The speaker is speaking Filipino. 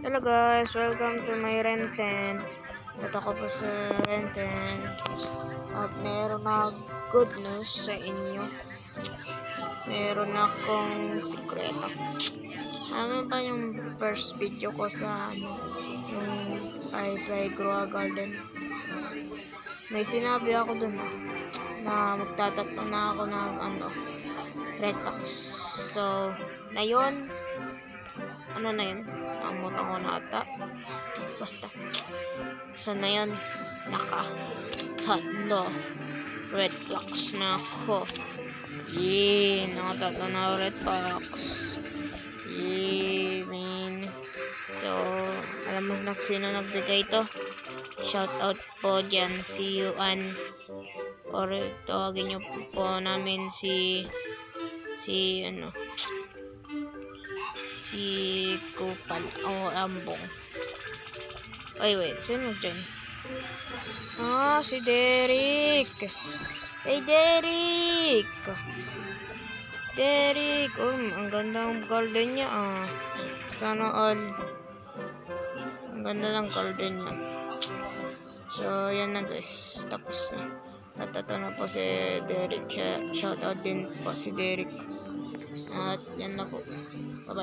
Hello guys, welcome to my Renten. Ito ako po sa Renten. At meron na good news sa inyo. Meron akong sikreto. Ano ba yung first video ko sa yung I grow a garden? May sinabi ako dun na magtatatlo na ako ng red box. So, na yun, ano na yun? Namutan ko na ata. Basta. So na yun, naka-tatlo red box na ako. Yee, naka-tatlo na red box. Yee, man. So, alam mo na sino nagbigay ito? Shout out po dyan si Yuan. Or tawagin nyo po namin si Kupal o Ambong. Ay, wait. Sino dyan? Si Derek. Hey, Derek! Derek! Ang ganda ng garden niya, Sana all. Ang ganda ng garden niya. So, yan na guys. Tapos na. At ito na po si Derek. Shoutout din po si Derek. At yan na po. Bye-bye.